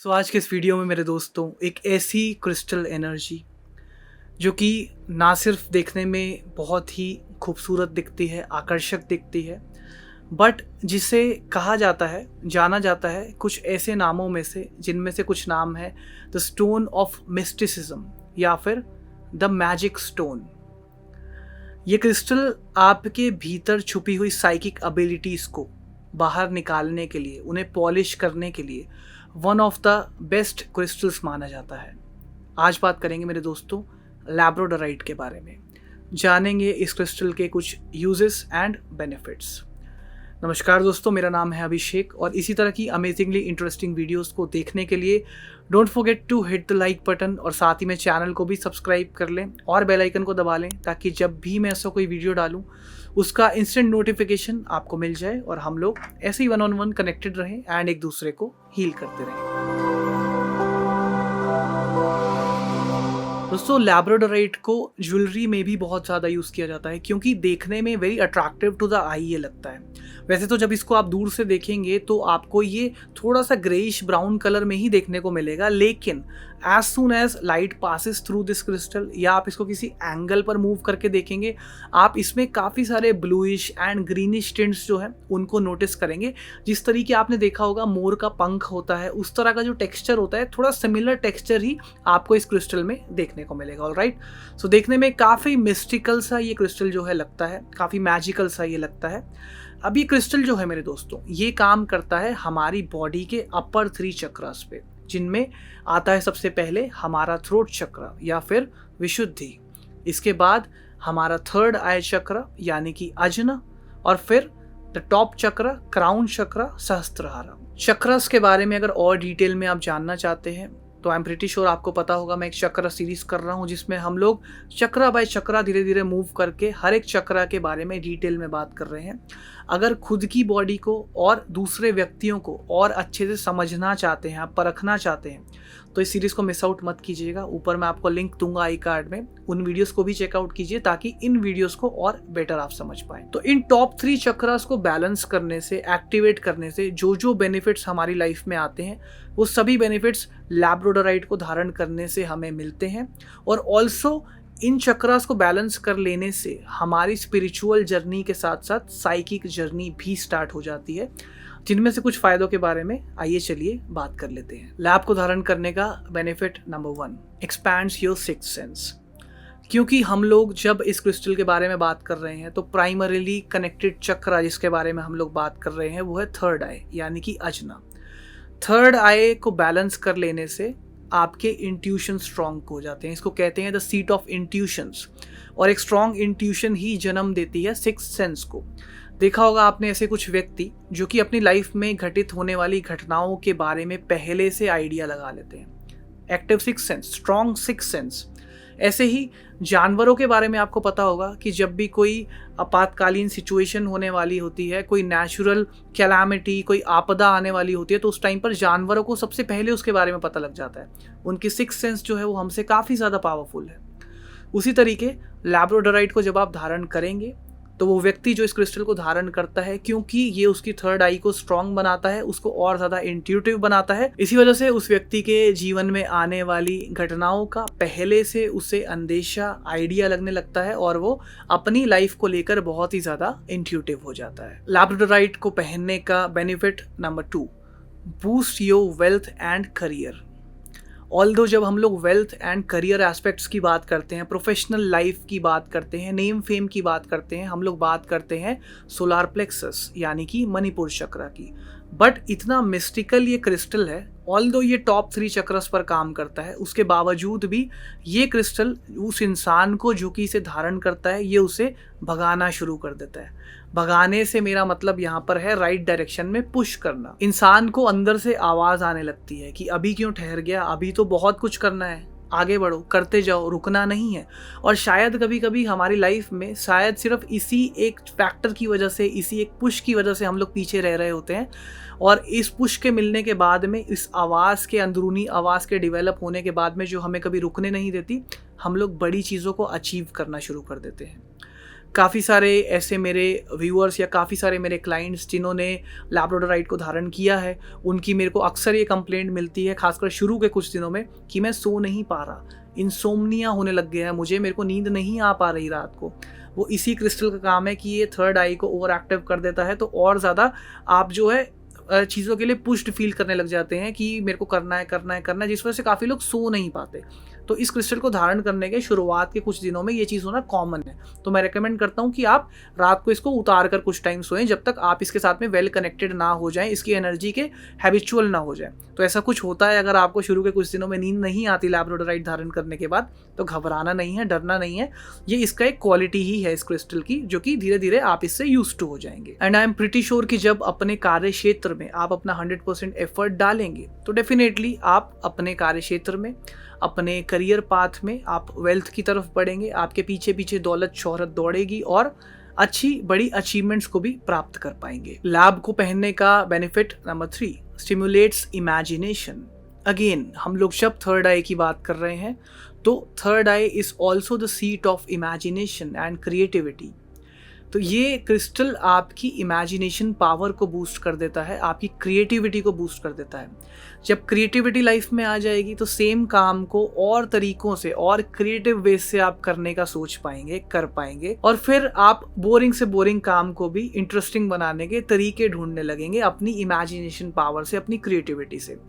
आज के इस वीडियो में मेरे दोस्तों एक ऐसी क्रिस्टल एनर्जी जो कि ना सिर्फ देखने में बहुत ही खूबसूरत दिखती है, आकर्षक दिखती है, बट जिसे कहा जाता है, जाना जाता है कुछ ऐसे नामों में से, जिनमें से कुछ नाम है द स्टोन ऑफ मिस्टिसिज्म या फिर द मैजिक स्टोन। ये क्रिस्टल आपके भीतर छुपी हुई साइकिक एबिलिटीज़ को बाहर निकालने के लिए, उन्हें पॉलिश करने के लिए one of the best crystals माना जाता है। आज बात करेंगे मेरे दोस्तों लैब्राडोराइट के बारे में, जानेंगे इस क्रिस्टल के कुछ यूजेस एंड बेनिफिट्स। नमस्कार दोस्तों, मेरा नाम है अभिषेक और इसी तरह की अमेजिंगली इंटरेस्टिंग वीडियोस को देखने के लिए don't forget to hit the like button और साथ ही में चैनल को भी सब्सक्राइब कर लें और बेल आइकन को दबा लें ताकि जब भी मैं ऐसा कोई वीडियो डालूं उसका इंस्टेंट नोटिफिकेशन आपको मिल जाए और हम लोग ऐसे ही वन ऑन वन कनेक्टेड रहें एंड एक दूसरे को हील करते रहें। दोस्तों लैब्राडोराइट को ज्वेलरी में भी बहुत ज़्यादा यूज़ किया जाता है क्योंकि देखने में वेरी अट्रैक्टिव टू द आई ये लगता है। वैसे तो जब इसको आप दूर से देखेंगे तो आपको ये थोड़ा सा ग्रेइश ब्राउन कलर में ही देखने को मिलेगा, लेकिन as soon as light passes through this crystal या आप इसको किसी एंगल पर मूव करके देखेंगे, आप इसमें काफ़ी सारे ब्लूइश एंड ग्रीनिश टिंट्स जो है उनको नोटिस करेंगे। जिस तरीके आपने देखा होगा मोर का पंख होता है, उस तरह का जो टेक्सचर होता है, थोड़ा सिमिलर टेक्सचर ही आपको इस क्रिस्टल में देखने को मिलेगा। ऑलराइट, सो देखने में काफ़ी मिस्टिकल सा ये क्रिस्टल जो है लगता है, काफ़ी मैजिकल सा ये लगता है। अब ये क्रिस्टल जो है मेरे दोस्तों, ये काम करता है हमारी बॉडी के अपर 3 चक्रास पे, जिनमें आता है सबसे पहले हमारा थ्रोट चक्र या फिर विशुद्धि, इसके बाद हमारा 3rd आई चक्र यानी कि अजना, और फिर द टॉप चक्र क्राउन चक्र सहस्त्रहारा। चक्रस के बारे में अगर और डिटेल में आप जानना चाहते हैं तो आई एम प्रीटी श्योर आपको पता होगा, मैं एक चक्र सीरीज कर रहा हूं जिसमें हम लोग चक्रा बाय चक्रा धीरे धीरे मूव करके हर एक चक्रा के बारे में डिटेल में बात कर रहे हैं। अगर खुद की बॉडी को और दूसरे व्यक्तियों को और अच्छे से समझना चाहते हैं, आप परखना चाहते हैं, तो इस सीरीज़ को मिस आउट मत कीजिएगा। ऊपर मैं आपको लिंक दूंगा आई कार्ड में, उन वीडियोस को भी चेकआउट कीजिए ताकि इन वीडियोस को और बेटर आप समझ पाएं। तो इन टॉप 3 चक्रास को बैलेंस करने से, एक्टिवेट करने से जो जो बेनिफिट्स हमारी लाइफ में आते हैं वो सभी बेनिफिट्स लैब्राडोराइट को धारण करने से हमें मिलते हैं। और ऑल्सो इन चक्रास को बैलेंस कर लेने से हमारी स्पिरिचुअल जर्नी के साथ साथ साइकिक जर्नी भी स्टार्ट हो जाती है, जिनमें से कुछ फायदों के बारे में आइए चलिए बात कर लेते हैं। लैब को धारण करने का benefit number 1, expands your sixth sense. क्योंकि हम लोग जब इस क्रिस्टल के बारे में बात कर रहे हैं तो प्राइमरीली कनेक्टेड चक्र जिसके बारे में हम लोग बात कर रहे हैं वो है 3rd आई यानी कि अजना। 3rd आई को बैलेंस कर लेने से आपके इंट्यूशन स्ट्रांग हो जाते हैं। इसको कहते हैं द सीट ऑफ इंट्यूशंस, और एक स्ट्रांग इंट्यूशन ही जन्म देती है सिक्स्थ सेंस को। देखा होगा आपने ऐसे कुछ व्यक्ति जो कि अपनी लाइफ में घटित होने वाली घटनाओं के बारे में पहले से आइडिया लगा लेते हैं। Active sixth sense, strong sixth sense. ऐसे ही जानवरों के बारे में आपको पता होगा कि जब भी कोई आपातकालीन सिचुएशन होने वाली होती है, कोई नेचुरल कैलामिटी, कोई आपदा आने वाली होती है, तो उस टाइम पर जानवरों को सबसे पहले उसके बारे में पता लग जाता है। उनकी सिक्स्थ सेंस जो है वो हमसे काफ़ी ज़्यादा पावरफुल है। उसी तरीके लैब्राडोराइट को जब आप धारण करेंगे तो वो व्यक्ति जो इस क्रिस्टल को धारण करता है, क्योंकि ये उसकी 3rd आई को स्ट्रांग बनाता है, उसको और ज़्यादा इंट्यूटिव बनाता है, इसी वजह से उस व्यक्ति के जीवन में आने वाली घटनाओं का पहले से उसे अंदेशा, आइडिया लगने लगता है और वो अपनी लाइफ को लेकर बहुत ही ज़्यादा इंट्यूटिव हो जाता है। लैब्राडोराइट को पहनने का benefit number 2, boost your wealth and career. Although जब हम लोग वेल्थ एंड करियर एस्पेक्ट्स की बात करते हैं, प्रोफेशनल लाइफ की बात करते हैं, नेम फेम की बात करते हैं, हम लोग बात करते हैं सोलार प्लेक्सस यानी कि मणिपुर चक्र की। बट इतना मिस्टिकल ये क्रिस्टल है, ऑल्दो ये टॉप 3 चक्रस पर काम करता है, उसके बावजूद भी ये क्रिस्टल उस इंसान को जो कि इसे धारण करता है, ये उसे भगाना शुरू कर देता है। भगाने से मेरा मतलब यहाँ पर है राइट डायरेक्शन में पुश करना। इंसान को अंदर से आवाज़ आने लगती है कि अभी क्यों ठहर गया, अभी तो बहुत कुछ करना है, आगे बढ़ो, करते जाओ, रुकना नहीं है। और शायद कभी कभी हमारी लाइफ में शायद सिर्फ इसी एक फैक्टर की वजह से, इसी एक पुश की वजह से हम लोग पीछे रह रहे होते हैं, और इस पुश के मिलने के बाद में, इस आवाज़ के, अंदरूनी आवाज़ के डेवलप होने के बाद में जो हमें कभी रुकने नहीं देती, हम लोग बड़ी चीज़ों को अचीव करना शुरू कर देते हैं। काफ़ी सारे ऐसे मेरे व्यूअर्स या काफ़ी सारे मेरे क्लाइंट्स जिन्होंने लैब्राडोराइट को धारण किया है, उनकी मेरे को अक्सर ये कंप्लेंट मिलती है, खासकर शुरू के कुछ दिनों में, कि मैं सो नहीं पा रहा, इंसोम्निया होने लग गया है मुझे, मेरे को नींद नहीं आ पा रही रात को। वो इसी क्रिस्टल का काम है कि ये थर्ड आई को ओवर एक्टिव कर देता है, तो और ज़्यादा आप जो है चीज़ों के लिए पुश्ड फील करने लग जाते हैं कि मेरे को करना है करना है करना है, जिस वजह से काफ़ी लोग सो नहीं पाते। तो इस क्रिस्टल को धारण करने के शुरुआत के कुछ दिनों में ये चीज़ होना कॉमन है, तो मैं रेकमेंड करता हूँ कि आप रात को इसको उतार कर कुछ टाइम सोएं, जब तक आप इसके साथ में वेल कनेक्टेड ना हो जाएं, इसकी एनर्जी के हैबिचुअल ना हो जाए। तो ऐसा कुछ होता है, अगर आपको शुरू के कुछ दिनों में नींद नहीं आती लैब्राडोराइट धारण करने के बाद, तो घबराना नहीं है, डरना नहीं है, ये इसका एक क्वालिटी ही है इस क्रिस्टल की, जो कि धीरे धीरे आप इससे यूज्ड टू हो जाएंगे। And I am pretty sure कि जब अपने कार्य क्षेत्र में आप अपना 100% एफर्ट डालेंगे, तो डेफिनेटली आप अपने कार्य क्षेत्र में, अपने करियर पाथ में आप वेल्थ की तरफ बढ़ेंगे, आपके पीछे पीछे दौलत शोहरत दौड़ेगी और अच्छी बड़ी अचीवमेंट्स को भी प्राप्त कर पाएंगे। लैब को पहनने का benefit number 3, stimulates imagination. Again हम लोग जब थर्ड आई की बात कर रहे हैं, तो third I is also the seat of imagination and creativity. तो ये क्रिस्टल आपकी इमेजिनेशन पावर को बूस्ट कर देता है, आपकी क्रिएटिविटी को बूस्ट कर देता है। जब क्रिएटिविटी लाइफ में आ जाएगी, तो सेम काम को और तरीकों से और क्रिएटिव वे से आप करने का सोच पाएंगे, कर पाएंगे, और फिर आप बोरिंग से बोरिंग काम को भी इंटरेस्टिंग बनाने के तरीके ढूंढने लगेंगे अपनी इमेजिनेशन पावर से, अपनी क्रिएटिविटी से।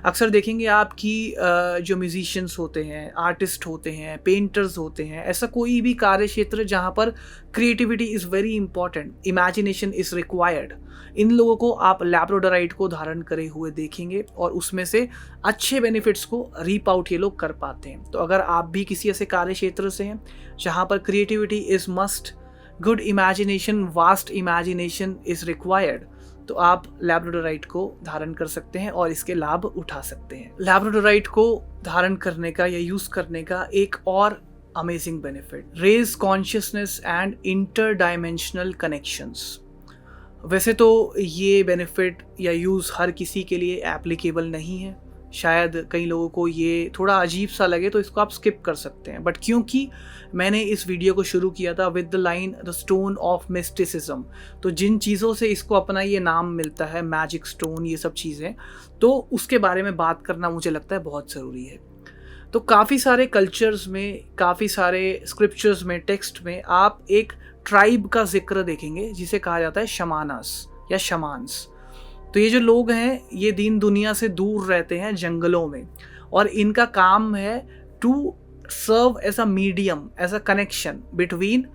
अक्सर देखेंगे आप कि जो म्यूजिशियंस होते हैं, आर्टिस्ट होते हैं, पेंटर्स होते हैं, ऐसा कोई भी कार्य क्षेत्र जहाँ पर creativity is very important, imagination is required, इन लोगों को आप लैब्राडोराइट को धारण करे हुए देखेंगे और उसमें से अच्छे बेनिफिट्स को रीप आउट ये लोग कर पाते हैं। तो अगर आप भी किसी ऐसे कार्य क्षेत्र से हैं जहाँ पर creativity is must, good imagination, vast imagination is required, तो आप लैब्राडोराइट को धारण कर सकते हैं और इसके लाभ उठा सकते हैं। लैब्राडोराइट को धारण करने का या यूज करने का एक और amazing benefit, raise consciousness and inter dimensional connections. वैसे तो ये बेनिफिट या यूज हर किसी के लिए एप्लीकेबल नहीं है, शायद कई लोगों को ये थोड़ा अजीब सा लगे, तो इसको आप स्किप कर सकते हैं। बट क्योंकि मैंने इस वीडियो को शुरू किया था with the line the stone of mysticism, तो जिन चीज़ों से इसको अपना ये नाम मिलता है, मैजिक स्टोन, ये सब चीज़ें, तो उसके बारे में बात करना मुझे लगता है बहुत ज़रूरी है। तो काफ़ी सारे कल्चर्स में, काफ़ी सारे स्क्रिप्चर्स में, टेक्स्ट में आप एक ट्राइब का जिक्र देखेंगे जिसे कहा जाता है शमानस या शमान्स। तो ये जो लोग हैं, ये दीन दुनिया से दूर रहते हैं जंगलों में, और इनका काम है to serve as a medium, as a connection between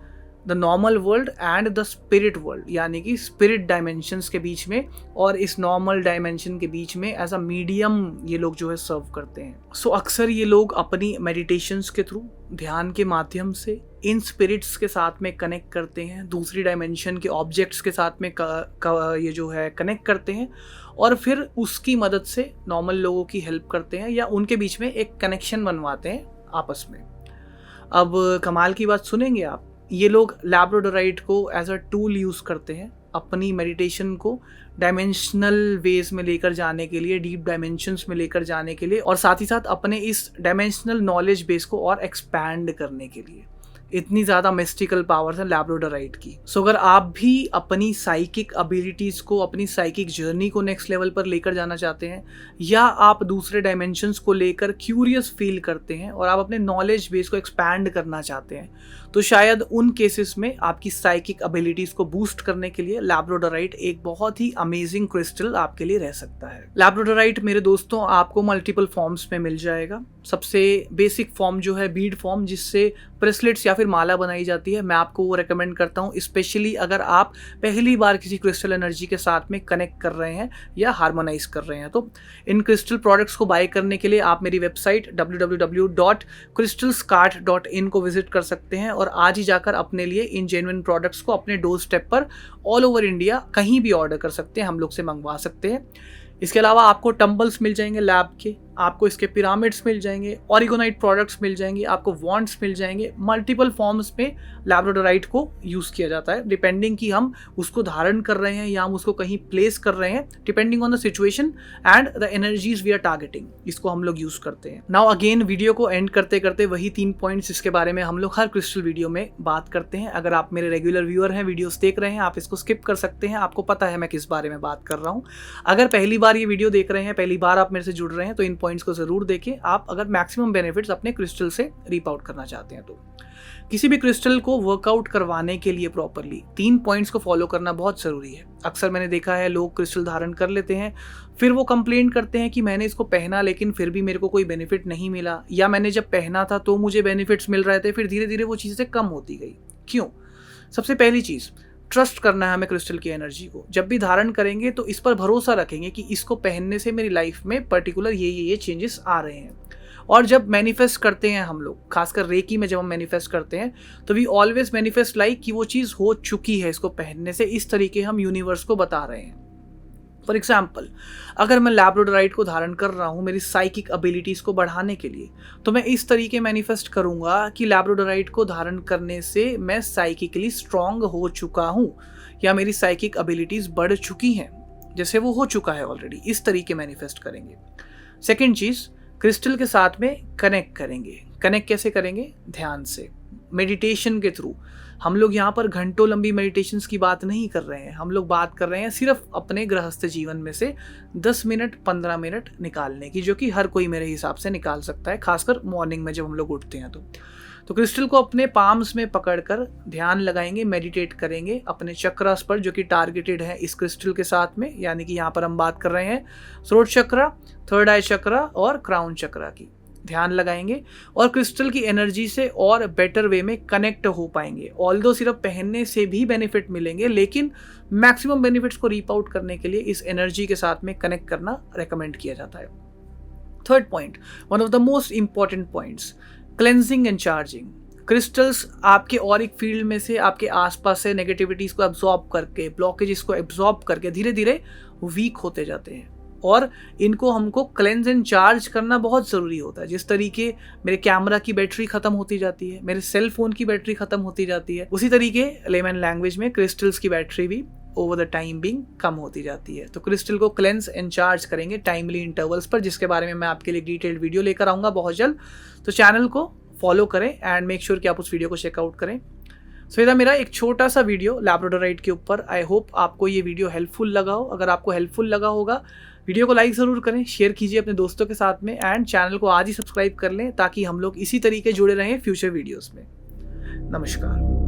the normal world and the spirit world, यानी कि स्पिरिट डायमेंशंस के बीच में और इस नॉर्मल डायमेंशन के बीच में एज अ मीडियम ये लोग जो है सर्व करते हैं। सो अक्सर ये लोग अपनी मेडिटेशंस के थ्रू, ध्यान के माध्यम से इन स्पिरिट्स के साथ में कनेक्ट करते हैं, दूसरी डायमेंशन के ऑब्जेक्ट्स के साथ में ये जो है कनेक्ट करते हैं, और फिर उसकी मदद से नॉर्मल लोगों की हेल्प करते हैं या उनके बीच में एक कनेक्शन बनवाते हैं आपस में। अब कमाल की बात सुनेंगे आप, ये लोग लैब्राडोराइट को एज अ टूल यूज़ करते हैं अपनी मेडिटेशन को डायमेंशनल वेज में लेकर जाने के लिए, डीप डायमेंशंस में लेकर जाने के लिए, और साथ ही साथ अपने इस डायमेंशनल नॉलेज बेस को और एक्सपैंड करने के लिए। इतनी ज़्यादा मिस्टिकल पावर्स है लैब्राडोराइट की। सो अगर आप भी अपनी साइकिक एबिलिटीज़ को, अपनी साइकिक जर्नी को नेक्स्ट लेवल पर लेकर जाना चाहते हैं, या आप दूसरे डायमेंशंस को लेकर क्यूरियस फील करते हैं और आप अपने नॉलेज बेस को एक्सपैंड करना चाहते हैं, तो शायद उन केसेस में आपकी साइकिक एबिलिटीज़ को बूस्ट करने के लिए लैब्राडोराइट एक बहुत ही अमेजिंग क्रिस्टल आपके लिए रह सकता है। लैब्राडोराइट मेरे दोस्तों आपको मल्टीपल फॉर्म्स में मिल जाएगा। सबसे बेसिक फॉर्म जो है बीड फॉर्म, जिससे ब्रेसलेट्स या फिर माला बनाई जाती है, मैं आपको वो रेकमेंड करता हूँ, स्पेशली अगर आप पहली बार किसी क्रिस्टल एनर्जी के साथ में कनेक्ट कर रहे हैं या हार्मोनाइज कर रहे हैं। तो इन क्रिस्टल प्रोडक्ट्स को बाय करने के लिए आप मेरी वेबसाइट www.crystalskart.in को विजिट कर सकते हैं और आज ही जाकर अपने लिए इन जेन्युइन प्रोडक्ट्स को अपने डोर स्टेप पर ऑल ओवर इंडिया कहीं भी ऑर्डर कर सकते हैं, हम लोग से मंगवा सकते हैं। इसके अलावा आपको टम्बल्स मिल जाएंगे लैब के, आपको इसके पिरामिड्स मिल जाएंगे, ऑरिगोनाइट प्रोडक्ट्स मिल जाएंगे, आपको वॉन्ड्स मिल जाएंगे। मल्टीपल फॉर्म्स में लैब्राडोराइट को यूज़ किया जाता है, डिपेंडिंग कि हम उसको धारण कर रहे हैं या हम उसको कहीं प्लेस कर रहे हैं, depending on the situation and the energies we are targeting, इसको हम लोग यूज़ करते हैं। नाउ अगेन वीडियो को एंड करते करते वही 3 पॉइंट्स जिसके बारे में हम लोग हर क्रिस्टल वीडियो में बात करते हैं। अगर आप मेरे रेगुलर व्यूअर हैं, वीडियोस देख रहे हैं, आप इसको स्किप कर सकते हैं, आपको पता है मैं किस बारे में बात कर रहा हूँ। अगर पहली बार ये वीडियो देख रहे हैं, पहली बार आप मेरे से जुड़ रहे हैं, तो इन पॉइंट्स को जरूर देखें आप अगर मैक्सिमम बेनिफिट्स अपने क्रिस्टल से रीप आउट करना चाहते हैं। तो किसी भी क्रिस्टल को वर्कआउट करवाने के लिए प्रॉपरली 3 पॉइंट्स को फॉलो करना बहुत ज़रूरी है। अक्सर मैंने देखा है लोग क्रिस्टल धारण कर लेते हैं, फिर वो कंप्लेंट करते हैं कि मैंने इसको पहना लेकिन फिर भी मेरे को कोई बेनिफिट नहीं मिला, या मैंने जब पहना था तो मुझे बेनिफिट्स मिल रहे थे, फिर धीरे धीरे वो चीज़ें कम होती गई। क्यों? सबसे पहली चीज़, ट्रस्ट करना है हमें क्रिस्टल की एनर्जी को। जब भी धारण करेंगे तो इस पर भरोसा रखेंगे कि इसको पहनने से मेरी लाइफ में पर्टिकुलर ये चेंजेस आ रहे हैं। और जब मैनिफेस्ट करते हैं हम लोग, खासकर रेकी में जब हम मैनिफेस्ट करते हैं, तो वी ऑलवेज मैनिफेस्ट लाइक कि वो चीज़ हो चुकी है इसको पहनने से, इस तरीके हम यूनिवर्स को बता रहे हैं। फॉर एग्जाम्पल, अगर मैं लैब्राडोराइट को धारण कर रहा हूँ मेरी साइकिक एबिलिटीज़ को बढ़ाने के लिए, तो मैं इस तरीके मैनिफेस्ट करूँगा कि लैब्राडोराइट को धारण करने से मैं साइकिकली स्ट्रॉन्ग हो चुका हूँ या मेरी साइकिक एबिलिटीज़ बढ़ चुकी हैं, जैसे वो हो चुका है ऑलरेडी। इस तरीके मैनिफेस्ट करेंगे। सेकेंड चीज़, क्रिस्टल के साथ में कनेक्ट करेंगे। कनेक्ट कैसे करेंगे? ध्यान से, मेडिटेशन के थ्रू। हम लोग यहाँ पर घंटों लंबी मेडिटेशंस की बात नहीं कर रहे हैं, हम लोग बात कर रहे हैं सिर्फ अपने गृहस्थ जीवन में से 10 मिनट 15 मिनट निकालने की, जो कि हर कोई मेरे हिसाब से निकाल सकता है, खासकर मॉर्निंग में जब हम लोग उठते हैं। तो क्रिस्टल को अपने पाम्स में पकड़कर ध्यान लगाएंगे, मेडिटेट करेंगे अपने चक्रास पर जो कि टारगेटेड है इस क्रिस्टल के साथ में, यानी कि यहाँ पर हम बात कर रहे हैं थ्रोट चक्रा, थर्ड आई चक्रा और क्राउन चक्रा की। ध्यान लगाएंगे और क्रिस्टल की एनर्जी से और बेटर वे में कनेक्ट हो पाएंगे। ऑल्दो सिर्फ पहनने से भी बेनिफिट मिलेंगे, लेकिन मैक्सिमम बेनिफिट्स को रीप आउट करने के लिए इस एनर्जी के साथ में कनेक्ट करना रेकमेंड किया जाता है। Third point, one of the most important points, cleansing and charging. Crystals आपके ऑरिक फील्ड में से, आपके आसपास से नेगेटिविटीज को एब्जॉर्ब करके, ब्लॉकेजेस को एब्जॉर्ब करके धीरे धीरे वीक होते जाते हैं, और इनको हमको क्लेंज एंड चार्ज करना बहुत ज़रूरी होता है। जिस तरीके मेरे कैमरा की बैटरी ख़त्म होती जाती है, मेरे सेल फोन की बैटरी ख़त्म होती जाती है, उसी तरीके लेमन लैंग्वेज में क्रिस्टल्स की बैटरी भी ओवर द टाइम बिंग कम होती जाती है। तो क्रिस्टल को क्लेंस एंड चार्ज करेंगे टाइमली इंटरवल्स पर, जिसके बारे में मैं आपके लिए डिटेल्ड वीडियो लेकर आऊँगा बहुत जल्द। तो चैनल को फॉलो करें एंड मेक श्योर कि आप उस वीडियो को चेकआउट करें। सो ये मेरा एक छोटा सा वीडियो लैब्राडोराइट के ऊपर। आई होप आपको ये वीडियो हेल्पफुल लगा हो। अगर आपको हेल्पफुल लगा होगा, वीडियो को लाइक ज़रूर करें, शेयर कीजिए अपने दोस्तों के साथ में, एंड चैनल को आज ही सब्सक्राइब कर लें ताकि हम लोग इसी तरीके जुड़े रहें फ्यूचर वीडियोस में। नमस्कार।